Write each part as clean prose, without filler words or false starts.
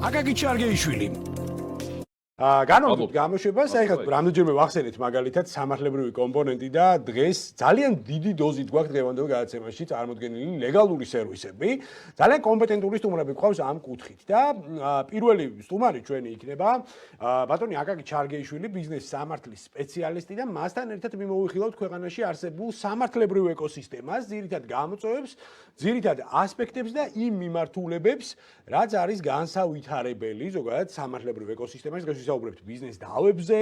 აკაკი ჩარგეიშვილი განვაგრძობთ გამოშვებას, ეხლა რამდენჯერმე ვახსენეთ მაგალითად სამართლებრივი კომპონენტი და დღეს ძალიან დიდი დოზით გვაქვს დღევანდელ გადაცემაში წარმოდგენილი ლეგალური სერვისები. ძალიან კომპეტენტური სტუმრები გვყავს ამ კუთხით და პირველი სტუმარი ჩვენი იქნება ბატონი აკაკი ჩარგეიშვილი, ბიზნეს სამართლის სპეციალისტი და მასთან ერთად მიმოვიხილავთ ქვეყანაში არსებულ სამართლებრივ ეკოსისტემას, ძირითად გამოწვევებს, ძირითად ასპექტებს და იმ მიმართულებებს, რაც არის განსავითარებელი ზოგადად სამართლებრივ ეკოსისტემაში. დღეს ვისაუბრებთ ბიზნეს დავებზე,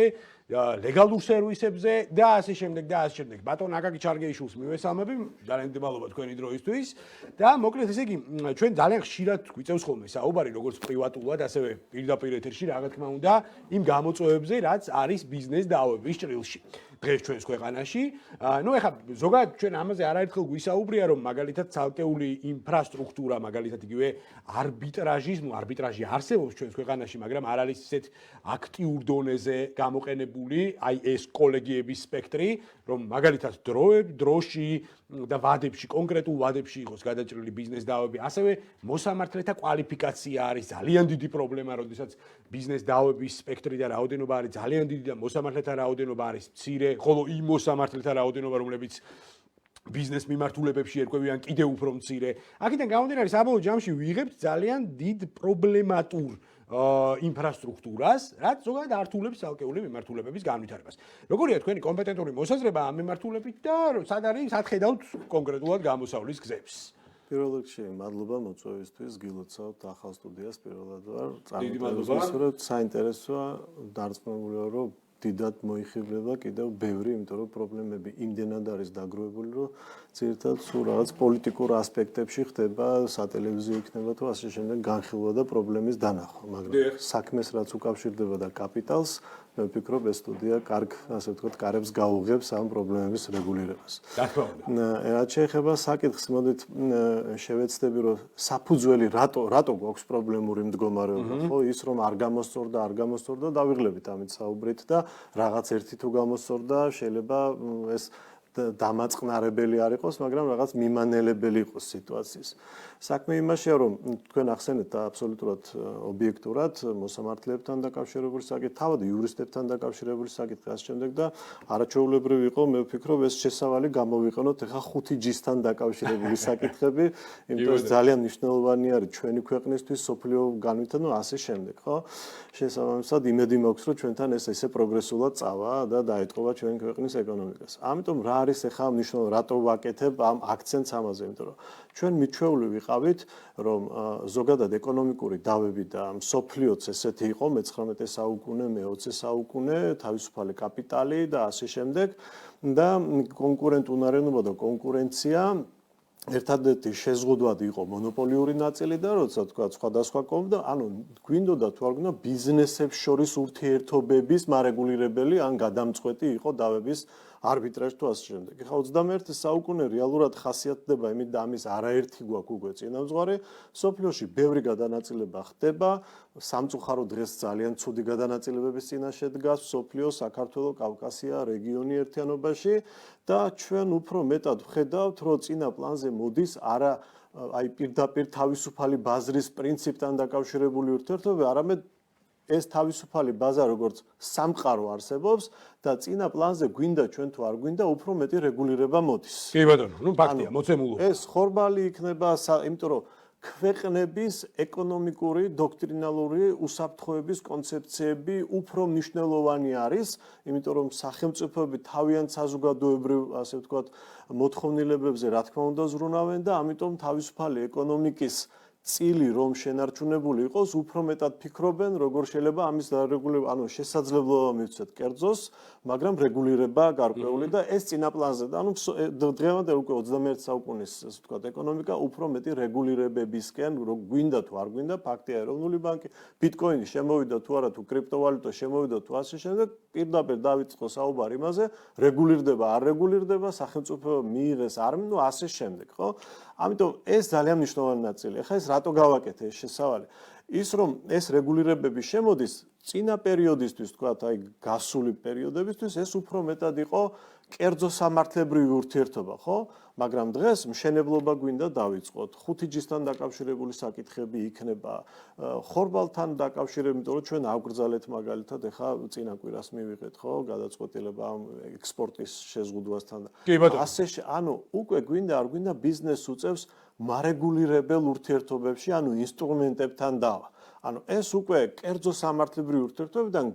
ლეგალურ სერვისებზე და ასე შემდეგ და ასე შემდეგ. ბატონ აკაკი ჩარგეიშვილს მივესალმები, ძალიან დიდი მადლობა თქვენი დროისთვის და მოკლედ ესე იგი ჩვენ ძალიან ხშირად გვიწევს ხოლმე საუბარი როგორც პრივატულად, ასევე პირდაპირ ეთერში რა თქმა უნდა იმ გამოწვევებზე, რაც არის ბიზნეს დავების ჭრილში. დღეს ჩვენს ქვეყანაში. ნუ ეხლა ზოგადად ჩვენ ამაზე არაერთხელ გვისაუბრია, რომ მაგალითად ცალკეული ინფრასტრუქტურა, მაგალითად იგივე არბიტრაჟი არსებობს ჩვენს ქვეყანაში, მაგრამ არ არის ისეთ აქტიურ დონეზე გამოყენებული, აი ეს კოლეგიების სპექტრი, რომ მაგალითად დროში და ვადებში, კონკრეტულ ვადებში იყოს გადაჭრილი ბიზნეს დავები, ასევე მოსამართლეთა კვალიფიკაცია არის ძალიან დიდი პრობლემა, როდესაც ბიზნეს დავების სპექტრი და რაოდენობა არის ძალიან დიდი და მოსამართლეთა რაოდენობა არის მცირე, ხოლო იმ მოსამართლეთა რაოდენობა, რომლებიც ბიზნეს მიმართულებებში ერკვევიან კიდევ უფრო მცირე. აქედან გამომდინარე, საბოლოო ჯამში ვიღებთ ძალიან დიდ პრობლემატურ ინფრასტრუქტურას, რაც ზოგადად ართულებს ცალკეული მიმართულებების განვითარებას. როგორია თქვენი კომპეტენტური მოსაზრება ამ მიმართულებით და სად ხედავთ კონკრეტულად გამოსავლის გზებს? პირველ რიგში მადლობა მოწვევისთვის, გილოცავთ ახალ სტუდიას პირველად ვარ. დიდი მადლობა. საინტერესოა, დარწმუნებულია, რომ დიდად მოიხიბლება კიდევ ბევრი, იმიტომ რომ პრობლემები იმდენად არის დაგროვებული, რომ ძირითადად სულ რაღაც პოლიტიკურ ასპექტებში ხდება, სატელევიზიო იქნება თუ ასე შემდეგ განხილვა და პრობლემის დანახვა, მაგრამ საქმეს რაც უკავშირდება და კაპიტალს, მე ვფიქრობ ეს სტუდია კარგ, ასე ვთქვათ, კარებს გაუღებს ამ პრობლემების რეგულირებას. რაც შეეხება საკითხს, მოდით შევეცდები, რომ საფუძველი რატო გვაქვს პრობლემური მდგომარეობა, ხო, ის რომ არ გამოსწორდა, დავიღლებით ამით საუბრით და რაღაც ერთი თუ გამოსწორდა, შეიძლება ეს დამაწყნარებელი არ იყოს, მაგრამ რაღაც მიმანელებელი იყოს სიტუაციის. საქმე იმაშია, რომ თქვენ ახსენეთ და აბსოლუტურად ობიექტურად მოსამართლეებთან დაკავშირებული საკითხი, თავად იურისტებთან დაკავშირებული საკითხი, ასე შემდეგ და არაჩვეულებრივი იყო, მე ვფიქრობ, ეს შესავალი გამოვიყენოთ ეხა 5G-სთან დაკავშირებული საკითხები, იმიტომ რომ ძალიან მნიშვნელოვანი არის ჩვენი ქვეყნისთვის, სოფლიო განვითარება, ნუ ასე შემდეგ, ხო? შესაბამისად, იმედი მაქვს, რომ ჩვენთან ეს ესე პროგრესულად წავა და დაეთყობა ჩვენი ქვეყნის ეკონომიკას. ამიტომ რა არის ეხა მნიშვნელოვანი, რატო ვაკეთებ ამ აქცენტს ამაზე, იმიტომ რომ ჩვენ მიჩვეული ვიყავით, რომ ზოგადად ეკონომიკური დავები და მსოფლიოც ესეთი იყო მე-19 საუკუნე, მე-20 საუკუნე, თავისუფალი კაპიტალი და ასე შემდეგ და კონკურენტუნარიანობა და კონკურენცია ერთადერთი შეზღუდვადი იყო მონოპოლიური ნაწილი და როცა თქვა სხვადასხვა კომპანია, ანუ გვინდოდა თუ არ გვინდა ბიზნესებს შორის ურთიერთობების მარეგულირებელი ან გადამწყვეტი იყო დავების არბიტრაჟი თუ ასე შემდეგ. ეხლა 21 საუკუნე რეალურად ხასიათდება იმით და ამის არაერთი გვაქვს უკვე წინამძღვარი, სოფლიოში ბევრი გადანაწილება ხდება, სამწუხარო დღეს ძალიან ცუდი გადანაწილებების წინაშე დგას სოფლიო, საქართველო, კავკასია რეგიონი ერთიანობაში და ჩვენ უფრო მეტად ვხედავთ, რომ წინა პლანზე მოდის არა აი პირდაპირ თავისუფალი ბაზრის პრინციპთან დაკავშირებული ურთიერთობები, არამედ ეს თავისუფალი ბაზა როგორც სამყარო არსებობს და წინა პლანზე გვინდა ჩვენ თუ არ გვინდა უფრო მეტი რეგულირება მოდის. კი ბატონო, ნუ ფაქტია, მოცემულობა. ეს ხორბალი იქნება, იმიტომ რომ ქვეყნების ეკონომიკური, დოქტრინალური უსაფრთხოების კონცეფციები უფრო მნიშვნელოვანი არის, იმიტომ რომ სახელმწიფოები თავიანთ საზოგადოებრივ, ასე ვთქვათ, მოთხოვნილებებზე რა თქმა უნდა ზრუნავენ და ამიტომ თავისუფალი ეკონომიკის წილი რომ შენარჩუნებული იყოს, უფრო მეტად ფიქრობენ, როგორ შეიძლება ამის დარეგულირება, ანუ შესაძლებლობა მივცეთ კერძოს, მაგრამ რეგულირება გარკვეული და ეს წინა პლანზე და ანუ დღევანდელ უკვე 21 საუკუნის, ასე ვთქვათ, ეკონომიკა უფრო მეტი რეგულირებებისკენ, რო გვინდა თუ არ გვინდა, ფაქტია, ეროვნული ბანკი, ბიტკოინი შემოვიდა თუ არა, თუ კრიპტოვალუტა შემოვიდა თუ ასე შემდეგ, პირდაპირ დავიწყო საუბარი იმაზე, რეგულირდება, არ რეგულირდება, სახელმწიფო მიიღეს არ, ნუ ასე შემდეგ, ხო? ამიტომ ეს ძალიან მნიშვნელოვანი ნაწილი. ეხლა ეს რატო გავაკეთე ეს შესავალი? ის რომ ეს რეგულირებები შემოდის წინა პერიოდისთვის, თქვათ, აი გასული პერიოდებისთვის ეს უფრო მეტად იყო კერძო სამართლებრივი ურთიერთობა, ხო? მაგრამ დღეს მშენებლობა გვინდა დავიწყოთ. 5G-სთან დაკავშირებული საკითხები იქნება, ხორბალთან დაკავშირებული, იმიტომ რომ ჩვენ ავგრძალეთ მაგალითად, ეხა წინა კვირას მივიღეთ, ხო, გადაწყვეტილება ამ ექსპორტის შეზღუდვასთან. ასე ანუ უკვე გვინდა არ გვინდა ბიზნესს უწევს მარეგულირებელ ურთიერთობებში, ანუ ინსტრუმენტებთან დავა. ანუ ეს უკვე კერძო სამართლებრივი ურთიერთობებიდან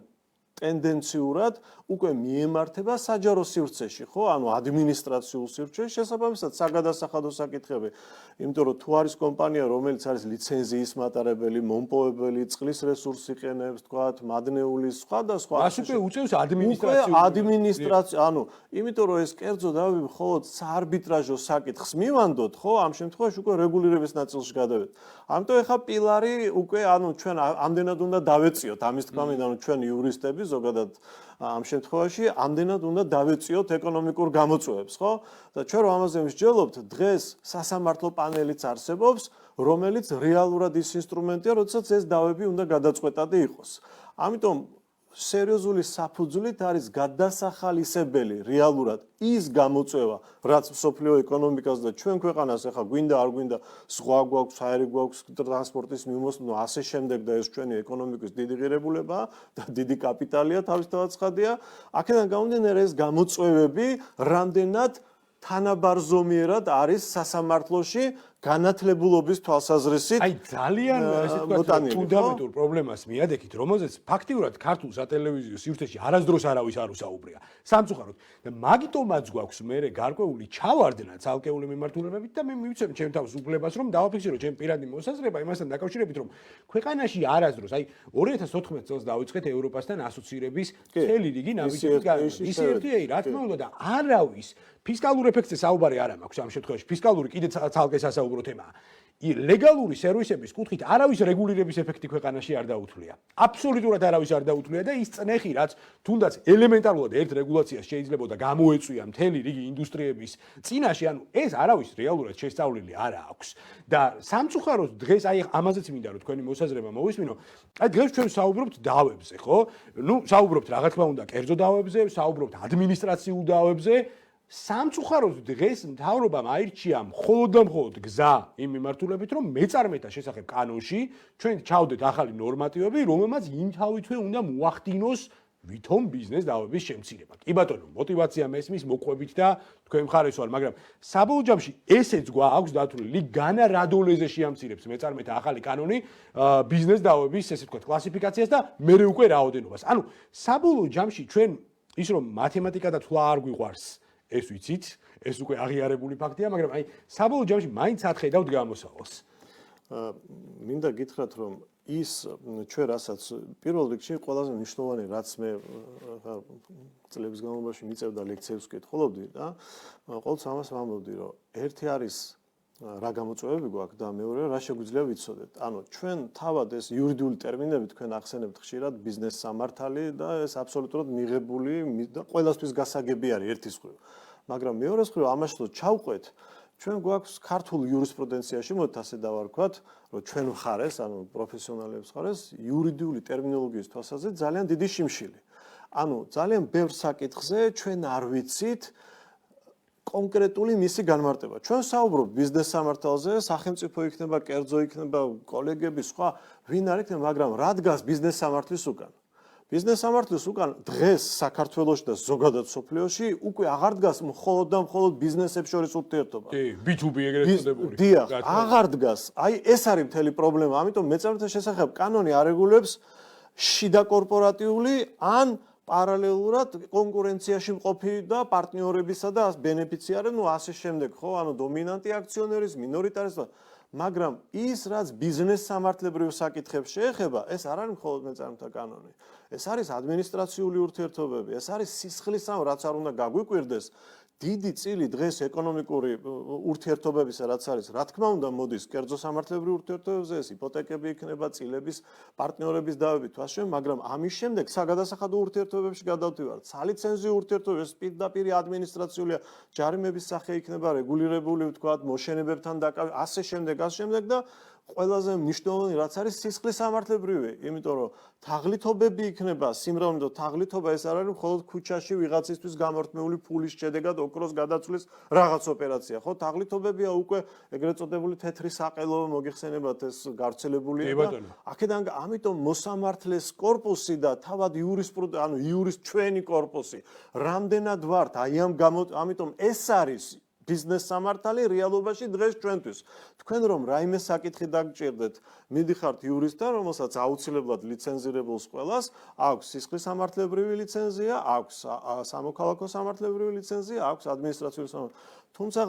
ტენდენციურად უკვე მიემართება საჯარო სივრცეში, ხო? ანუ ადმინისტრაციულ სივრცეში, შესაბამისად საგადასახადო საკითხები. იმიტომ რომ თუ არის კომპანია, რომელიც არის ლიცენზიის მატარებელი, მომპოვებელი, წყლის რესურსს იყენებს, თქვათ, მადნეულის სხვადასხვა. მას უკვე უწევს ადმინისტრაციულ. ადმინისტრაცია, ანუ იმიტომ რომ ეს კერძო დავი მხოლოდ საარბიტრაჟო საკითხს მივანდოთ, ხო? ამ შემთხვევაში უკვე რეგულირების ნაწილში გადავედი. ამიტომ ეხა პილარი უკვე ანუ ჩვენ ამდენად უნდა დავეწიოთ ამის თქმა მინდა, ანუ ჩვენ იურისტები ზოგადად ამ შემთხვევაში ამდენად უნდა დავეწიოთ ეკონომიკურ გამოწვევებს, ხო? და ჩვენ რომ ამაზე მსჯელობთ, დღეს სასამართლო პანელიც არსებობს, რომელიც რეალურად ის ინსტრუმენტია, როდესაც ეს დავები უნდა გადაწყვეტადი იყოს. ამიტომ სერიოზული საფუძვლით არის გადასახალისებელი რეალურად ის გამოწვევა, რაც მსოფლიო ეკონომიკას და ჩვენ ქვეყანას ახლა გვინდა არ გვინდა სხვა გვაქვს, აერი გვაქვს, ტრანსპორტის მიმოსვლა, ასე შემდეგ და ეს ჩვენი ეკონომიკის დიდი ღირებულებაა და დიდი კაპიტალია თავისთავად ცხადია. აქედან გამომდინარე ეს გამოწვევები რამდენად თანაბარზომიერად არის სასამართლოში განათლებულობის თვალსაზრისით. აი ძალიან ესე ვთქვათ ფუნდამენტურ პრობლემას მიადექით, რომელზეც ფაქტიურად ქართულ სატელევიზიო სივრცეში არასდროს არავის არ უსაუბრია. სამწუხაროდ და მაგიტომაც გვაქვს მე გარკვეული ჩავარდნა ცალკეული მიმართულებებით და მე მივცემ ჩემ თავს უფლებას რომ დავაფიქსირო ჩემ პირადი მოსაზრება იმასთან დაკავშირებით რომ ქვეყანაში არასდროს აი 2014 წელს დავიწყეთ ევროპასთან ასოცირების მთელი რიგი ნაბიჯების განმარტება. ის ერთია რა თქმა უნდა და არავის ფისკალურ ეფექტზე საუბარი არ მაქვს ამ შემთხვევაში ფისკალური კიდე ცალკე სასაუბრო თემაა. ლეგალური სერვისების კუთხით არავის რეგულირების ეფექტი ქვეყანაში არ დაუთვლია. აბსოლუტურად არავის არ დაუთვლია და ის წნეხი რაც თუნდაც ელემენტარულად ერთ რეგულაციას შეიძლებოდა გამოეწვია მთელი რიგი ინდუსტრიების წინაშე, ანუ ეს არავის რეალურად შესწავლილი არ აქვს. და სამწუხაროდ დღეს აი ამაზეც მინდა რომ თქვენი მოსაზრება მოვისმინო. აი დღეს ჩვენ საუბრობთ დავებზე, ხო? ნუ საუბრობთ რა თქმა უნდა კერძო დავებზე, საუბრობთ ადმინისტრაციულ დავებზე. სამწუხაროდ დღეს მთავრობამ აირჩია მხოლოდ და მხოლოდ გზა იმ მიმართულებით, რომ მეწარმეთა შესახებ კანონში ჩვენ ჩავდეთ ახალი ნორმატივები, რომელმაც იმთავითვე უნდა მოახდინოს ვითომ ბიზნეს დავების შემცირება. კი ბატონო, мотиваცია მესმის მოყვებით და თქვენ მხარეს ვარ, მაგრამ საბოლოო ჯამში ესეც გვაქვს დათვლილი, განა რა დონეზე შეამცირებს მეწარმეთა ახალი კანონი ბიზნეს დავების, ესე ვთქვათ, კლასიფიკაციას და მერე უკვე რაოდენობას. ანუ საბოლოო ჯამში ჩვენ ის რომ მათემატიკა და თვლა არ გვიყვარს ეს ვიცით, ეს უკვე აღიარებული ფაქტია, მაგრამ აი საბოლოო ჯამში მაინც ატხედავთ გამოსავალს. მინდა გითხრათ, რომ ის ჩვენ რასაც პირველ რიგში ყველაზე მნიშვნელოვანი რაც მე წლების განმავლობაში მიწევდა ლექციებს ვკითხულობდი და ყოველთვის ამას ვამბობდი, რომ ერთი არის რა გამოწვევები გვაქვს და მეორე რა შეგვიძლია ვიცოდეთ. ანუ ჩვენ თავად ეს იურიდიული ტერმინები თქვენ ახსენებთ ხშირად ბიზნეს სამართალი და ეს აბსოლუტურად მიღებული და ყველასთვის გასაგები არის ერთის მხრივ. მაგრამ მეორეს მხრივ ამაში რომ ჩავყვეთ, ჩვენ გვაქვს ქართულ იურისპრუდენციაში, მოდით ასე დავარქვათ, რომ ჩვენ მხარეს, ანუ პროფესიონალებს მხარეს იურიდიული ტერმინოლოგიის თვალსაზრისით ძალიან დიდი შიმშილი. ანუ ძალიან ბევრ საკითხზე ჩვენ არ ვიცით კონკრეტული მისი განმარტება. ჩვენ საუბრობთ ბიზნეს სამართალზე, სახელმწიფო იქნება, კერძო იქნება, კოლეგები, სხვა ვინ არ იქნება, მაგრამ რა დგას ბიზნეს სამართლის უკან? ბიზნეს სამართლის უკან დღეს საქართველოში და ზოგადად სოფლიოში უკვე აღარ დგას მხოლოდ და მხოლოდ ბიზნესებს შორის ურთიერთობა. კი, B2B ეგრეთ წოდებული. დიახ, აღარ დგას. აი ეს არის მთელი პრობლემა. ამიტომ მეწარმეთა შესახებ კანონი არეგულირებს შიდა კორპორატიული ან პარალელურად კონკურენციაში მყოფი და პარტნიორებისა და ბენეფიციარი, ну ასე შემდეგ, ხო? ანუ დომინანტი აქციონერის, მინორიტარის, მაგრამ ის რაც ბიზნეს სამართლებრივ საკითხებს შეეხება, ეს არ არის მხოლოდ მეწარმეთა კანონი. ეს არის ადმინისტრაციული ურთიერთობები, ეს არის სისხლის ამ რაც არ უნდა გაგვიკვირდეს. დიდი წილი დღეს ეკონომიკური ურთიერთობებისა რაც არის, რა თქმა უნდა, მოდის კერძო სამართლებრივ ურთიერთობებზე, ეს იპოთეკები იქნება, წილების, პარტნიორების დავებით, ვასშემ, მაგრამ ამის შემდეგ საგადასახადო ურთიერთობებში გადავდივართ. სალიცენზიო ურთიერთობები, პირდაპირ ადმინისტრაციულია, ჯარიმების სახე იქნება რეგულირებული, ვთქვათ, მოშენებებთან ასე შემდეგ და ყველაზე მნიშვნელოვანი რაც არის სისხლის სამართლებრივი, იმიტომ რომ თაღლითობები იქნება სიმრავლე და თაღლითობა ეს არ არის მხოლოდ ქუჩაში ვიღაცისთვის გამორთმეული ფულის შედეგად ოქროს გადაცვლის რაღაც ოპერაცია, ხო? თაღლითობებია უკვე ეგრეთ წოდებული თეთრი საყელო მოგიხსენებათ ეს გავრცელებულია და აქედან ამიტომ მოსამართლეს კორპუსი და თავად იურის ჩვენი კორპუსი რამდენად ვართ ამიტომ ეს არის ბიზნეს სამართალი რეალობაში დღეს ჩვენთვის. თქვენ რომ რაიმე საკითხი დაგჭირდეთ, მიდიხართ იურისტთან, რომელსაც აუცილებლად ლიცენზირებულს ყველას აქვს სისხლის სამართლებრივი ლიცენზია, აქვს სამოქალაქო სამართლებრივი ლიცენზია, აქვს ადმინისტრაციული სამართლებრივი. თუმცა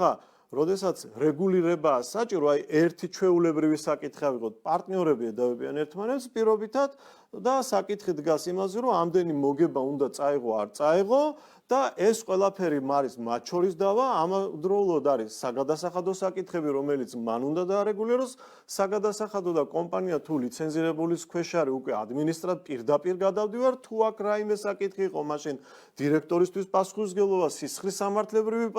როდესაც რეგულირებაა საჭირო, აი ერთი ჩვეულებრივი საკითხი ავიღოთ, პარტნიორები ედავებიან ერთმანეთს პირობითად და საკითხი დგას იმაზე, რომ ამდენი მოგება უნდა წაიღო, არ წაიღო და ეს ყველაფერი არის მათ შორის დავა, ამავდროულად არის საგადასახადო საკითხები, რომელიც მან უნდა დაარეგულიროს, საგადასახადო და კომპანია თუ ლიცენზირებულის ქვეშ არის, უკვე პირდაპირ გადავდივარ, თუ აქ რაიმე საკითხი იყო, მაშინ დირექტორისთვის პასუხისმგებლობა, სისხლის სამართლებრივი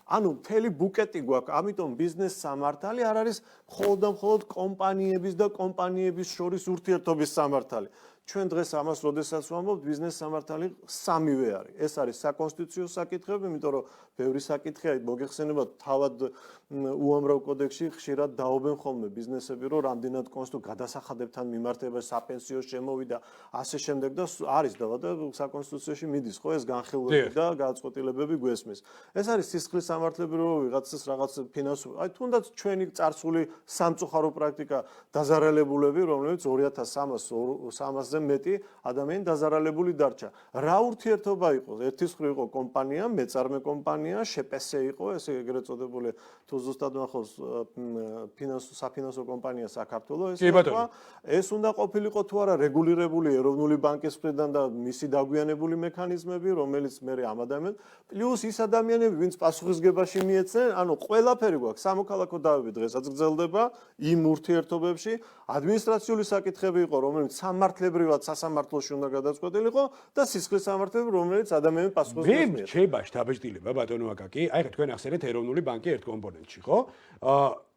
ანუ მთელი ბუკეტი გვაქვს, ამიტომ ბიზნეს სამართალი არ არის მხოლოდ და მხოლოდ კომპანიების და კომპანიების შორის ურთიერთობის სამართალი. ჩვენ დღეს ამას როდესაც ვამბობთ, ბიზნეს სამართალი სამივე არის. ეს არის საკონსტიტუციო საკითხები, იმიტომ რომ ბევრი საკითხია, მოგეხსენებათ, თავად უამრავ კოდექსში ხშირად დაობენ ხოლმე ბიზნესები, რომ რამდენად გადასახადებთან მიმართება საპენსიო შემოვიდა, ასე შემდეგ და არის და საკონსტიტუციაში მიდის, ხო, ეს განხილვები და გადაწყვეტილებები გვესმის. ეს არის სისხლის სამართლებრივი ვიღაცას რაღაც ფინანსური, აი თუნდაც ჩვენი წარსული სამწუხარო პრაქტიკა დაზარალებულები, რომლებიც 2300-ზე მეტი ადამიანი დაზარალებული დარჩა. რა ურთიერთობა იყო? ერთის მხრივ იყო კომპანია, მეწარმე კომპანია, შპს იყო, ესე ეგრეთ წოდებული თუ ზუსტად ნახოს საფინანსო კომპანია საქართველოს, ეს უნდა ყოფილიყო თუ არა რეგულირებული ეროვნული ბანკის მხრიდან და მისი დაგვიანებული მექანიზმები, რომელიც მე ამ ადამიანს პლუს ის ადამიანები, ვინც პასუხისგებაში მიეცნენ, ანუ ყველაფერი გვაქვს, სამოქალაქო დავები დღესაც გრძელდება იმ ურთიერთობებში, ადმინისტრაციული საკითხები იყო, რომელიც სამართლებრივად სასამართლოში უნდა გადაწყვეტილიყო და სისხლის სამართლებრივი, რომელიც ადამიანის პასუხისგებლად მიეცა. მე რჩება შთაბეჭდილება ბატონო აკაკი, აი ხა თქვენ ახსენეთ ეროვნული ბანკი ერთ კომპონენტში, ხო?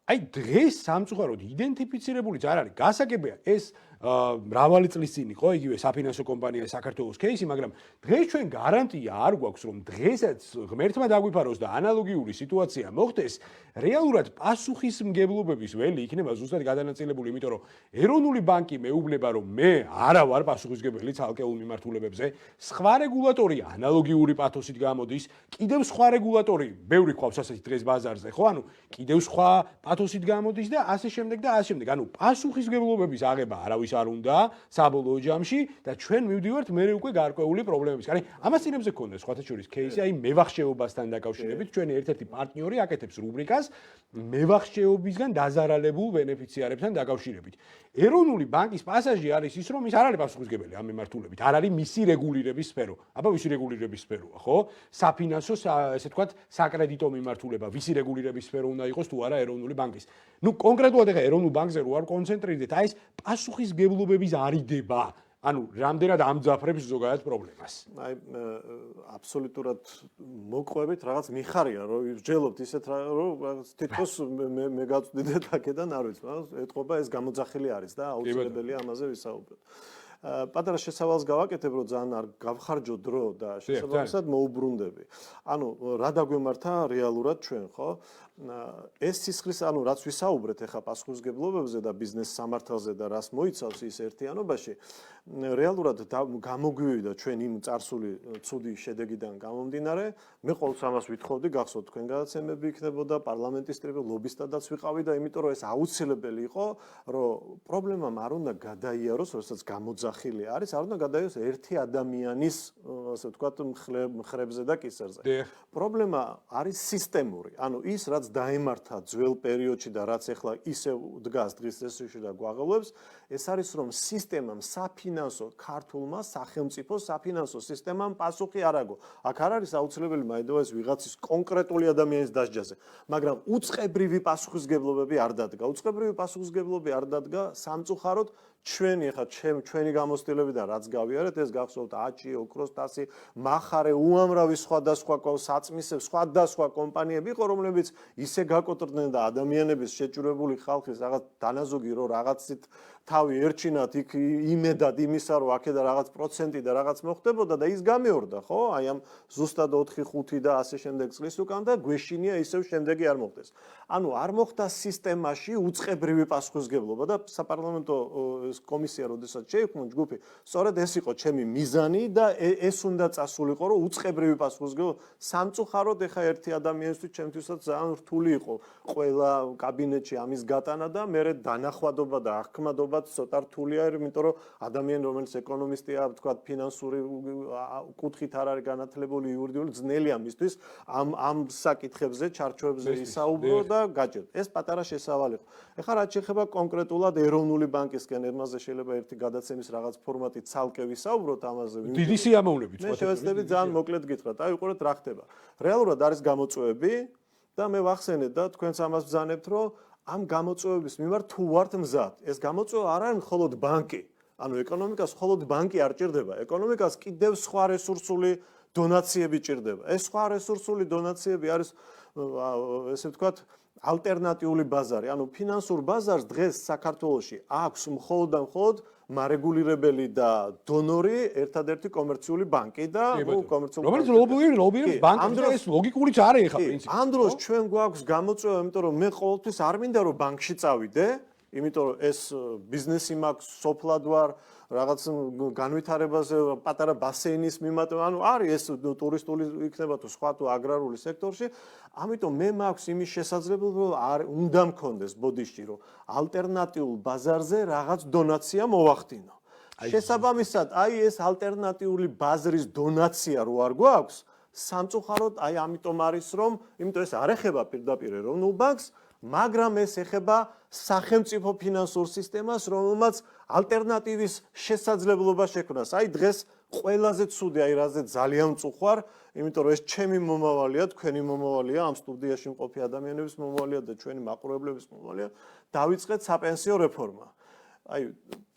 აი დღეს სამწუხაროდ იდენტიფიცირებულიც არ არის. გასაგებია ეს მრავალი წლის წინ იყო იგივე საფინანსო კომპანია საქართველოს кейსი, მაგრამ დღეს ჩვენ გარანტია არ გვაქვს, რომ დღესაც ღმერთმა დაგვიფაროს და ანალოგიური სიტუაცია მოხდეს, რეალურად პასუხისმგებლობების ველი იქნება ზუსტად გადანაწილებული, იმიტომ რომ ეროვნული ბანკი მეუბნება, რომ მე არა ვარ პასუხისმგებელი ცალკეულ მიმართულებებზე, სხვა რეგულატორი ანალოგიური პათოსით გამოდის, კიდევ სხვა რეგულატორი, ბევრი ყავს ასეთი დღეს ბაზარზე, ხო? ანუ კიდევ სხვა პათოსით გამოდის და ასე შემდეგ და ასე შემდეგ. ანუ პასუხისმგებლობების აღება არავის არ უნდა საბოლოო ჯამში და ჩვენ მივდივართ მე უკვე გარკვეული პრობლემების. ანუ ამას წინებზე გქონდა სხვათა შორის кейსი, აი მევახშეობასთან დაკავშირებით, ჩვენი ერთ-ერთი პარტნიორი აკეთებს რუბრიკას მევახშეობისგან დაზარალებულ ბენეფიციარებთან დაკავშირებით. ეროვნული ბანკის პასაჟი არის ის, რომ ის არ არის პასუხისმგებელი ამ მიმართულებით, არ არის მისი რეგულირების სფერო. აბა ვისი რეგულირების სფეროა, ხო? საფინანსო, ესე ვთქვათ, საკრედიტო მიმართულება, ვისი რეგულირების სფერო უნდა იყოს თუ არა ეროვნული ბანკის. ნუ კონკრეტულად ეხა ეროვნულ ბანკზე რო არ კონცენტრირდეთ, აი ეს პასუხისმგებლობების არიდება, ანუ რამდენად ამძაფრებს ზოგადად პრობლემას. აი აბსოლუტურად მოგყვებით, რაღაც მიხარია, რომ ვსჯელობთ ისეთ რომ თითქოს მე გავწვდიდეთ აქედან, არ ვიცი, ეთყობა ეს გამოძახილი არის და აუცილებელია ამაზე ვისაუბროთ. პატარა შესავალს გავაკეთებ, რომ ძალიან არ გავხარჯო დრო და შესაბამისად მოუბრუნდები. ანუ რა დაგვემართა რეალურად ჩვენ, ხო? ეს სისხლის, ანუ რაც ვისაუბრეთ ახლა პასუხისმგებლობებზე და ბიზნეს სამართალზე და რას მოიცავს ის ერთიანობაში, რეალურად გამოგვივიდა ჩვენ იმ წარსული ცუდი შედეგიდან გამომდინარე. მე ყოველთვის ამას ვითხოვდი, გახსოვთ თქვენ გადაცემები იქნებოდა, პარლამენტის ტრიბუნაზე ლობისტადაც ვიყავი და იმიტომ რომ ეს აუცილებელი იყო, რომ პრობლემამ არ უნდა გადაიაროს, როდესაც გამოძახილი არის, არ უნდა გადაიაროს ერთი ადამიანის, ასე ვთქვათ, მხრებზე და კისერზე. პრობლემა არის სისტემური. ანუ ის რაც დაემართა ძველ პერიოდში და რაც ახლა ისევ დგას დღის წესრიგში და გვაღელვებს, ეს არის რომ სისტემამ საფინანსო ქართულმა სახელმწიფო საფინანსო სისტემამ პასუხი არ აგო. აქ არ არის აუცილებელი მაინდავა ეს ვიღაცის კონკრეტული ადამიანის დასჯაზე, მაგრამ უწყებრივი პასუხისმგებლობები არ დადგა. უწყებრივი პასუხისმგებლობები არ დადგა სამწუხაროდ ჩვენი ხა ჩვენი გამოცდილებიდან რაც გავიარეთ ეს გახსოვთ აჭი, ოქროსტასი, მახარე, უამრავი სხვადასხვა საწმისებს, სხვადასხვა კომპანიები იყო, რომლებიც ისე გაკოტრდნენ და ადამიანების შეჭურებული ხალხის რაღაც დანაზოგი რო რაღაცით თავი ერჩინათ იქ იმედად იმისა რომ აქედა რაღაც პროცენტი და რაღაც მოხდებოდა და ის გამეორდა, ხო? აი ამ ზუსტად 4-5 და ასე შემდეგ წლის უკან და გვეშინია ისევ შემდეგი არ მოხდეს. ანუ არ მოხდა სისტემაში უწყებრივი პასუხისგებლობა და საპარლამენტო კომისია როდესაც შეიქმნა ჯგუფი, სწორედ ეს იყო ჩემი მიზანი და ეს უნდა წასულიყო, რომ უწყებრივი პასუხისგებლობა სამწუხაროდ ეხა ერთი ადამიანისთვის ჩემთვისაც ძალიან რთული იყო ყველა კაბინეტში ამის გატანა და მე დანახვადობა და აღქმადობა ცოტა რთულია, იმიტომ რომ ადამიანი რომელიც ეკონომისტია, თქვა ფინანსური კუთხით არ არის განათლებული იურიდიული ძნელია მისთვის ამ საკითხებზე, ჩარჩოებზე ისაუბრო და გაჭირდა. ეს პატარა შესავალი იყო. ეხლა რაც შეეხება კონკრეტულად ეროვნული ბანკისკენ, ემაზე შეიძლება ერთი გადაცემის რაღაც ფორმატით ცალკე ვისაუბროთ ამაზე. დიდი სიამოვნებით. მე შევეცდები ძალიან მოკლედ გითხრათ. აი უყურეთ რა ხდება. რეალურად არის გამოწვევები და მე ვახსენეთ და თქვენც ამას ბრძანებთ, რომ ამ გამოწვევების მიმართ თუ ვართ მზად. ეს გამოწვევა არ არის მხოლოდ ბანკი. ანუ ეკონომიკას მხოლოდ ბანკი არ ჭირდება. ეკონომიკას კიდევ სხვა რესურსული დონაციები ჭირდება. ეს სხვა რესურსული დონაციები არის ესე ვთქვათ ალტერნატიული ბაზარი. ანუ ფინანსურ ბაზარს დღეს საქართველოში აქვს მხოლოდ და მხოლოდ მარეგულირებელი და დონორი ერთადერთი კომერციული ბანკი და კომერციული რომელიც ლობირებს ბანკს ეს ლოგიკურიც არის ხა პრინციპი. ამ დროს ჩვენ გვაქვს გამოწვევა, იმიტომ რომ მე ყოველთვის არ მინდა რომ ბანკში წავიდე, იმიტომ რომ ეს ბიზნესი მაქვს, სოფლად ვარ, რაღაც განვითარებაზე პატარა ბასეინის მიმატება, ანუ არის ეს ტურისტული იქნება თუ სხვა თუ აგრარული სექტორში, ამიტომ მე მაქვს იმის შესაძლებლობა, რომ არ უნდა მქონდეს ბოდიში, რომ ალტერნატიულ ბაზარზე რაღაც დონაცია მოვახდინო. შესაბამისად, აი ეს ალტერნატიული ბაზრის დონაცია რო არ გვაქვს, სამწუხაროდ აი ამიტომ არის რომ, იმიტომ ეს არ ეხება პირდაპირ ეროვნულ ბანკს, მაგრამ ეს ეხება სახელმწიფო ფინანსურ სისტემას, რომელმაც ალტერნატივის შესაძლებლობა შექმნას. აი დღეს ყველაზე ცუდი, აი რაზე ძალიან მწუხვარ, იმიტომ რომ ეს ჩემი მომავალია, თქვენი მომავალია, ამ სტუდიაში მყოფი ადამიანების მომავალია და ჩვენი მაყურებლების მომავალია, დავიწყეთ საპენსიო რეფორმა. აი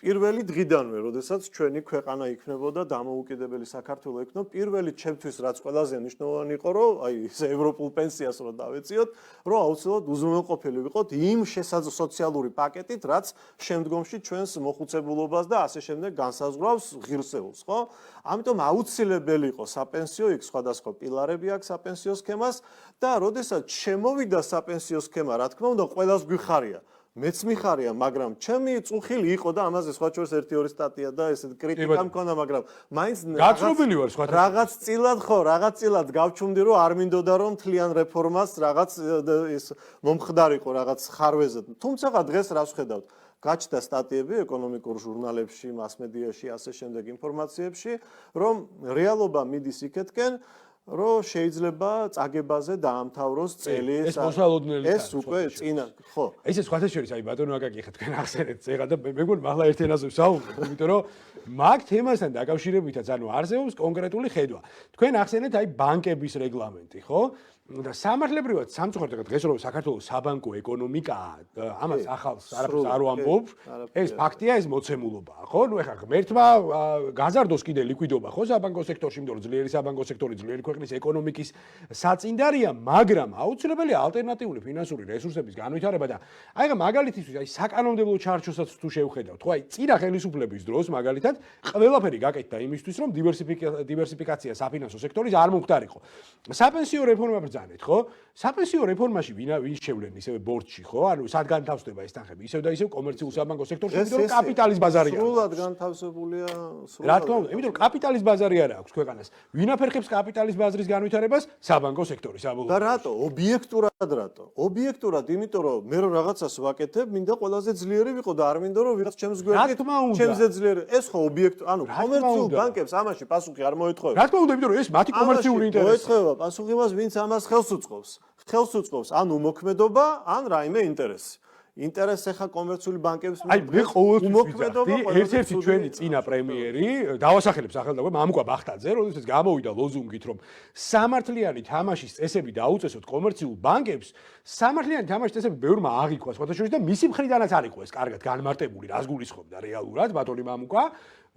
პირველი დღიდანვე, როდესაც ჩვენი ქვეყანა იქნებოდა დამოუკიდებელი საქართველო იქნებოდა, პირველი ჩემთვის რაც ყველაზე მნიშვნელოვანი იყო, რომ აი ეს ევროპულ პენსიას რო დავეციოთ, რომ აუცილებლად უზრუნველყოფილი ვიყოთ იმ სოციალური პაკეტით, რაც შემდგომში ჩვენს მოხუცებულობას და ასე შემდეგ განსაზღვრავს ღირსეულს, ხო? ამიტომ აუცილებელი იყო საპენსიო, იქ სხვადასხვა პილარები აქვს საპენსიო სქემას და როდესაც შემოვიდა საპენსიო სქემა, რა თქმა უნდა, ყველას გვიხარია. მეც მიხარია, მაგრამ ჩემი წუხილი იყო და ამაზე სხვა შორის 1-2 სტატია და ესეთ კრიტიკა მქონდა, მაგრამ მაინც გაცნობილი ვარ სხვა რაღაც წილად ხო, რაღაც წილად გავჩუმდი, რომ არ მინდოდა რომ თლიან რეფორმას რაღაც ეს მომხდარიყო რაღაც ხარვეზე. თუმცა დღეს რას ვხედავთ? გაჩნდა სტატიები ეკონომიკურ ჟურნალებში, მასმედიაში, ასე შემდეგ ინფორმაციებში, რომ რეალობა მიდის იქეთკენ, რომ შეიძლება წაგებაზე დაამთავროს წელი ეს უკვე წინა ხო ესე სხვათა შორის აი ბატონო აკაკი ხა თქვენ ახსენეთ წეღა და მე მგონი მართლა ერთ ენაზე ვსაუბრობ იმიტომ რომ მაგ თემასთან დაკავშირებითაც ანუ არსებობს კონკრეტული ხედვა თქვენ ახსენეთ აი ბანკების რეგლამენტი ხო და სამართლებრივად სამწუხაროდ დღეს რომ საქართველოს საბანკო ეკონომიკაა ამას ახალს არაფერს არ ვამბობ ეს ფაქტია ეს მოცემულობაა ხო ნუ ეხლა ღმერთმა გაზარდოს კიდე ლიკვიდობა ხო საბანკო სექტორში იმიტომ რომ ძლიერი საბანკო სექტორი ძლიერი ქვეყნის ეკონომიკის საწინდარია მაგრამ აუცილებელია ალტერნატიული ფინანსური რესურსების განვითარება და აი ხა მაგალითისთვის აი საკანონმდებლო ჩარჩოსაც თუ შევხედავთ ხო აი წინა ხელისუფლების დროს მაგალითად ყველაფერი გაკეთდა იმისთვის რომ დივერსიფიკაცია საფინანსო სექტორის არ მომხდარიყო საპენსიო რეფორმა ბრძანეთ ხო? საპენსიო რეფორმაში ვინ შევლენ ისევე ბორცში ხო? ანუ სად განთავსდება ეს თანხები? ისევ და ისევ კომერციულ საბანკო სექტორში, იმიტომ რომ კაპიტალის ბაზარია. სრულად განთავსებულია, სრულად. რა თქმა უნდა, იმიტომ რომ კაპიტალის ბაზარი არა აქვს ქვეყანას. ვინ აფერხებს კაპიტალის ბაზრის განვითარებას? საბანკო სექტორი, საბოლოო. და რატო? ობიექტურად რატო? ობიექტურად, იმიტომ რომ მე რომ რაღაცას ვაკეთებ, მინდა ყველაზე ძლიერი ვიყო და არ მინდა რომ ვიღაც ჩემს გვერდით ჩემზე ძლიერი. ეს ხო ობიექტო, ანუ კომერციულ ბანკებს ამაში პასუხი არ მოეთხოვება. რა თქმა უნდა, იმიტომ რომ ეს მათი კომერციული ინტერესი. მოეთხოვება პასუხი მას, ვინც ამას ხელს უწყობს. ხელს უწყობს ან უმოქმედობა, ან რაიმე ინტერესი. ინტერესს ეხა კომერციული ბანკების აი მე ყოველთვის უმოქმედობა ვიძახდი ერთ-ერთი ჩვენი წინა პრემიერი დავასახელებ სახელმწიფო მამუკა ბახტაძე როდესაც გამოვიდა ლოზუნგით რომ სამართლიანი თამაშის წესები დაუწესოთ კომერციულ ბანკებს სამართლიანი თამაშის წესები ბევრმა აღიქვა სხვათა შორის და მისი მხრიდანაც არ იყო ეს კარგად განმარტებული რას გულისხმობდა რეალურად ბატონი მამუკა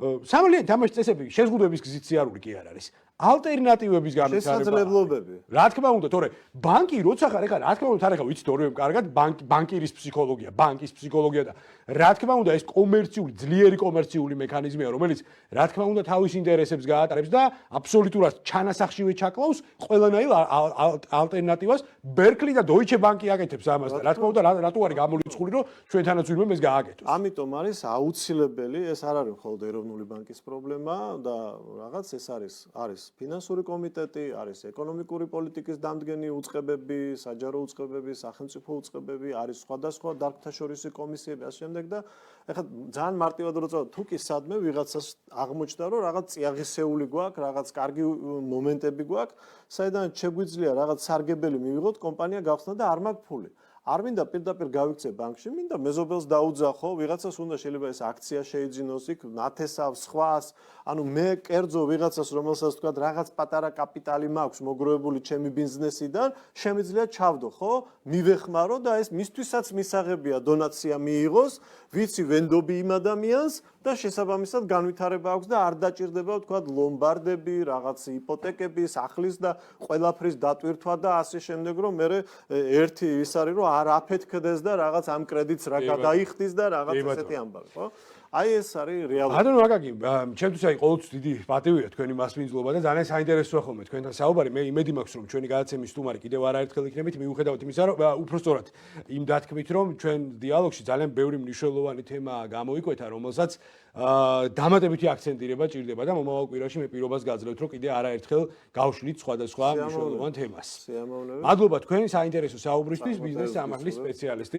სამართლიანი თამაშის წესები შეზღუდვების გზით სიარული კი არ არის ალტერნატივების განვითარება შესაძლებლობები რა თქმა უნდა თორე ბანკი როცა ხარ ეხლა რა თქმა უნდა თან ეხლა ვიცით ორივე კარგად ბანკირის ფსიქოლოგია ბანკის ფსიქოლოგია და რა თქმა უნდა ეს კომერციული ძლიერი კომერციული მექანიზმია რომელიც რა თქმა უნდა თავის ინტერესებს გაატარებს და აბსოლუტურად ჩანასახშივე ჩაკლავს ყველანაირ ალტერნატივას ბერკლი და დოიჩე ბანკი აკეთებს ამას და რა თქმა უნდა რატო არის გამორიცხული რომ ჩვენთანაც ვინმე ეს გააკეთოს ამიტომ არის აუცილებელი ეს არ არის მხოლოდ ეროვნული ბანკის პრობლემა და რაღაც ეს არის ფინანსური კომიტეტი, არის ეკონომიკური პოლიტიკის დამდგენი უწყებები, საჯარო უწყებები, სახელმწიფო უწყებები, არის სხვადასხვა დარგთაშორისი კომისიები ასე შემდეგ და ეხლა ძალიან მარტივად რო წავ თუ კი სადმე ვიღაცას აღმოჩნდა რომ რაღაც წიაღისეული გვაქვს, რაღაც კარგი მომენტები გვაქვს, საიდანაც შეგვიძლია რაღაც სარგებელი მივიღოთ, კომპანია გავხსნა და არ მაქვს ფული. არ მინდა პირდაპირ გავიქცე ბანკში, მინდა მეზობელს დაუძახო, ვიღაცას უნდა შეიძლება ეს აქცია შეიძინოს იქ, ნათესავს, სხვას, ანუ მე კერძო ვიღაცას რომელსაც თქვა რაღაც პატარა კაპიტალი მაქვს მოგროვებული ჩემი ბიზნესიდან, შემიძლია ჩავდო, ხო? მივეხმარო და ეს მისთვისაც მისაღებია დონაცია მიიღოს, ვიცი ვენდობი იმ ადამიანს და შესაბამისად განვითარება აქვს და არ დაჭირდება თქვა ლომბარდები, რაღაც იპოთეკები, სახლის და ყველაფრის დატვირთვა და ასე შემდეგ რომ მე ერთი ის არის რომ არ აფეთქდეს და რაღაც ამ კრედიტს რა გადაიხდის და რაღაც ესეთი ამბავი, ხო? აი ეს არის რეალობა. ბატონო აკაკი, ჩემთვის აი ყოველთვის დიდი პატივია თქვენი მასპინძლობა და ძალიან საინტერესოა ხოლმე თქვენთან საუბარი. მე იმედი მაქვს რომ ჩვენი გადაცემის სტუმარი კიდევ არაერთხელ იქნებით, მიუხედავად იმისა, რომ უბრალოდ იმ დათქმით, რომ ჩვენ დიალოგში ძალიან ბევრი მნიშვნელოვანი თემა გამოიკვეთა, რომელსაც დამატებითი აქცენტირება ჭირდება და მომავალ კვირაში მე პირობას გაძლევთ, რომ კიდე არაერთხელ გავშლით სხვადასხვა მნიშვნელოვან თემას. სიამოვნებით. მადლობა თქვენ საინტერესო საუბრისთვის, ბიზნეს სამართლის სპეციალისტი